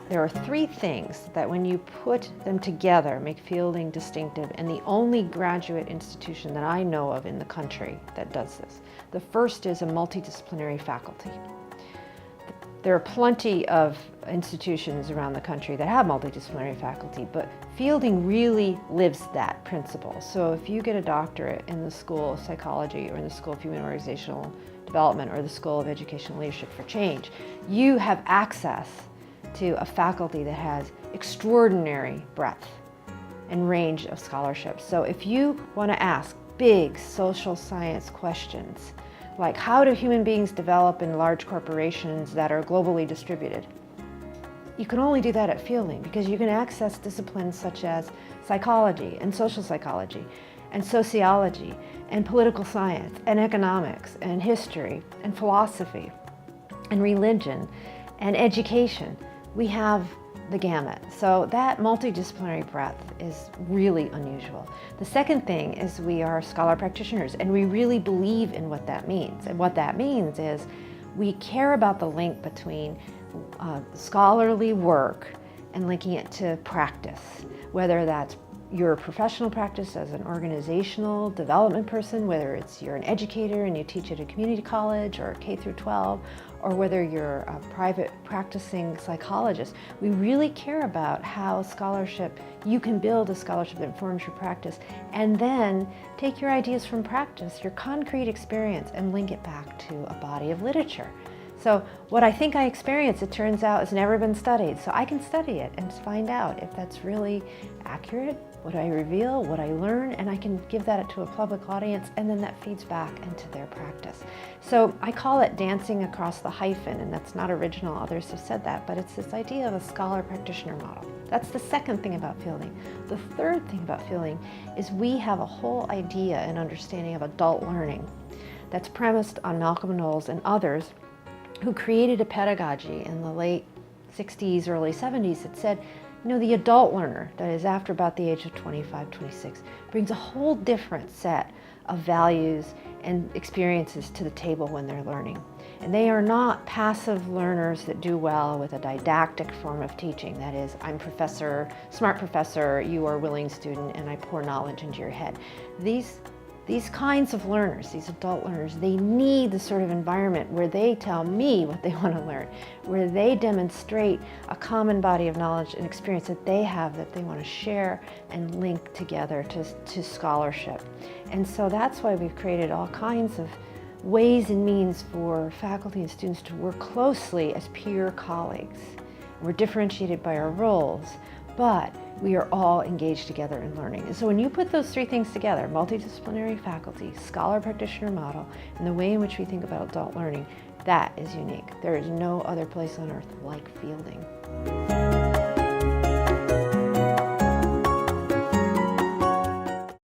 there are three things that when you put them together make Fielding distinctive, and the only graduate institution that I know of in the country that does this. The first is a multidisciplinary faculty. There are plenty of institutions around the country that have multidisciplinary faculty, but Fielding really lives that principle. So if you get a doctorate in the School of Psychology or in the School of Human Organizational Development or the School of Educational Leadership for Change, you have access to a faculty that has extraordinary breadth and range of scholarship. So if you want to ask big social science questions, like how do human beings develop in large corporations that are globally distributed? You can only do that at Fielding because you can access disciplines such as psychology and social psychology and sociology and political science and economics and history and philosophy and religion and education. We have the gamut. So that multidisciplinary breadth is really unusual. The second thing is we are scholar practitioners, and we really believe in what that means. And what that means is we care about the link between scholarly work and linking it to practice, whether that's your professional practice as an organizational development person, whether it's you're an educator and you teach at a community college or K through 12, or whether you're a private practicing psychologist. We really care about how you can build a scholarship that informs your practice, and then take your ideas from practice, your concrete experience, and link it back to a body of literature. So what I think I experience, it turns out, has never been studied. So I can study it and find out if that's really accurate, what I reveal, what I learn, and I can give that to a public audience, and then that feeds back into their practice. So I call it dancing across the hyphen, and that's not original, others have said that, but it's this idea of a scholar practitioner model. That's the second thing about Fielding. The third thing about Fielding is we have a whole idea and understanding of adult learning that's premised on Malcolm Knowles and others who created a pedagogy in the late 60s, early 70s that said, the adult learner, that is after about the age of 25, 26, brings a whole different set of values and experiences to the table when they're learning. And they are not passive learners that do well with a didactic form of teaching. That is, I'm professor, smart professor, you are a willing student, and I pour knowledge into your head. These kinds of learners, these adult learners, they need the sort of environment where they tell me what they want to learn, where they demonstrate a common body of knowledge and experience that they have that they want to share and link together to scholarship. And so that's why we've created all kinds of ways and means for faculty and students to work closely as peer colleagues. We're differentiated by our roles, but we are all engaged together in learning. And so when you put those three things together, multidisciplinary faculty, scholar practitioner model, and the way in which we think about adult learning, that is unique. There is no other place on earth like Fielding.